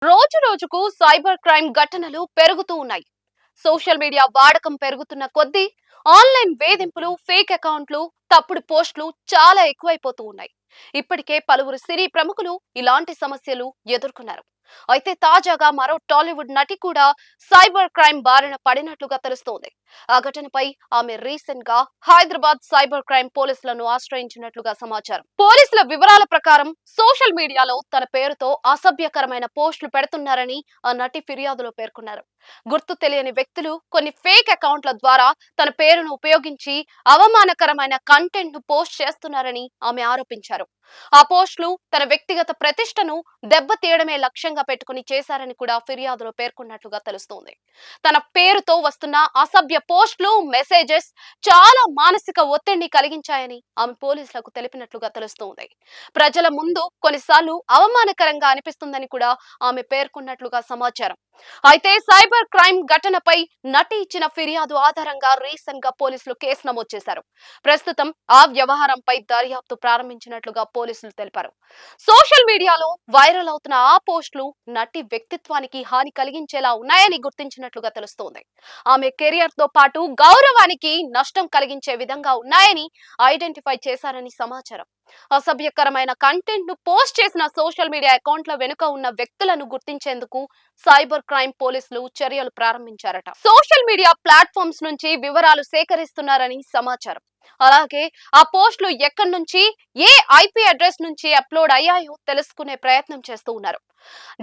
రోజు రోజుకు cyber crime ఘటనలు పెరుగుతూ ఉన్నాయి. సోషల్ మీడియా వాడకం పెరుగుతున్న కొద్దీ ఆన్లైన్ వేధింపులు, ఫేక్ అకౌంట్లు, తప్పుడు పోస్టులు చాలా ఎక్కువైపోతూ ఉన్నాయి. ఇప్పటికే పలువురు సినీ ప్రముఖులు ఇలాంటి సమస్యలు ఎదుర్కొన్నారు. అయితే తాజాగా మరో టాలీవుడ్ నటి కూడా సైబర్ క్రైమ్ బారిన పడినట్లుగా తెలుస్తోంది. ఆ ఘటనపై ఆమె రీసెంట్ గా హైదరాబాద్ సైబర్ క్రైమ్ పోలీసులను ఆశ్రయించినట్లుగా సమాచారం. పోలీసుల వివరాల ప్రకారం సోషల్ మీడియాలో తన పేరుతో అసభ్యకరమైన పోస్టులు పెడుతున్నారని ఆ నటి ఫిర్యాదులో పేర్కొన్నారు. గుర్తు తెలియని వ్యక్తులు కొన్ని ఫేక్ అకౌంట్ల ద్వారా తన పేరును ఉపయోగించి అవమానకరమైన కంటెంట్ ను పోస్ట్ చేస్తున్నారని ఆమె ఆరోపించారు. ఆ పోస్టులు తన వ్యక్తిగత ప్రతిష్టను దెబ్బతీయడమే లక్ష్యంగా పెట్టుకుని చేశారని కూడా ఫిర్యాదులో పేర్కొన్నట్లుగా తెలుస్తోంది. తన పేరుతో వస్తున్న అసభ్య పోస్టులు, మెసేజెస్ చాలా మానసిక ఒత్తిడిని కలిగించాయని ఆమె పోలీసులకు తెలిపినట్లుగా తెలుస్తోంది. ప్రజల ముందు కొన్నిసార్లు అవమానకరంగా అనిపిస్తుందని కూడా ఆమె పేర్కొన్నట్లుగా సమాచారం. అయితే సైబర్ క్రైమ్ ఘటనపై నటి ఇచ్చిన ఫిర్యాదు ఆధారంగా రీసెంట్ గా పోలీసులు కేసు నమోదు చేశారు. ప్రస్తుతం ఆ వ్యవహారంపై దర్యాప్తు ప్రారంభించినట్లుగా పోలీసులు తెలిపారు. సోషల్ మీడియాలో వైరల్ అవుతున్న ఆ పోస్టులు నటి వ్యక్తిత్వానికి హాని కలిగించేలా ఉన్నాయని గుర్తించినట్లుగా తెలుస్తోంది. ఆమె కెరియర్ తో పాటు గౌరవానికి నష్టం కలిగించే విధంగా ఉన్నాయని ఐడెంటిఫై చేశారని సమాచారం. అసభ్యకరమైన కంటెంట్ ను పోస్ట్ చేసిన సోషల్ మీడియా అకౌంట్ల వెనుక ఉన్న వ్యక్తులను గుర్తించేందుకు సైబర్ క్రైమ్ పోలీసులు చర్యలు ప్రారంభించారట. సోషల్ మీడియా ప్లాట్ఫామ్స్ నుంచి వివరాలు సేకరిస్తున్నారని సమాచారం. అలాగే ఆ పోస్టులు ఎక్కడి నుంచి, ఏ ఐపీ అడ్రస్ నుంచి అప్లోడ్ అయ్యాయో తెలుసుకునే ప్రయత్నం చేస్తూ ఉన్నారు.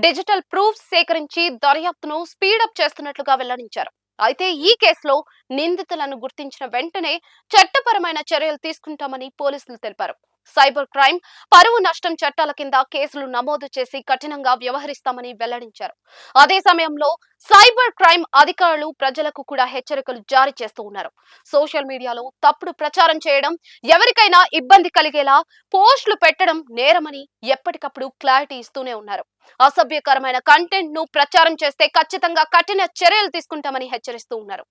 డిజిటల్ ప్రూఫ్స్ సేకరించి దర్యాప్తును స్పీడప్ చేస్తున్నట్లుగా వెల్లడించారు. అయితే ఈ కేసులో నిందితులను గుర్తించిన వెంటనే చట్టపరమైన చర్యలు తీసుకుంటామని పోలీసులు తెలిపారు. సైబర్ క్రైమ్, పరువు నష్టం చట్టాల కింద కేసులు నమోదు చేసి కఠినంగా వ్యవహరిస్తామని వెల్లడించారు. అదే సమయంలో సైబర్ క్రైమ్ అధికారులు ప్రజలకు కూడా హెచ్చరికలు జారీ చేస్తూ ఉన్నారు. సోషల్ మీడియాలో తప్పుడు ప్రచారం చేయడం, ఎవరికైనా ఇబ్బంది కలిగేలా పోస్టులు పెట్టడం నేరమని ఎప్పటికప్పుడు క్లారిటీ ఇస్తూనే ఉన్నారు. అసభ్యకరమైన కంటెంట్ ను ప్రచారం చేస్తే ఖచ్చితంగా కఠిన చర్యలు తీసుకుంటామని హెచ్చరిస్తూ ఉన్నారు.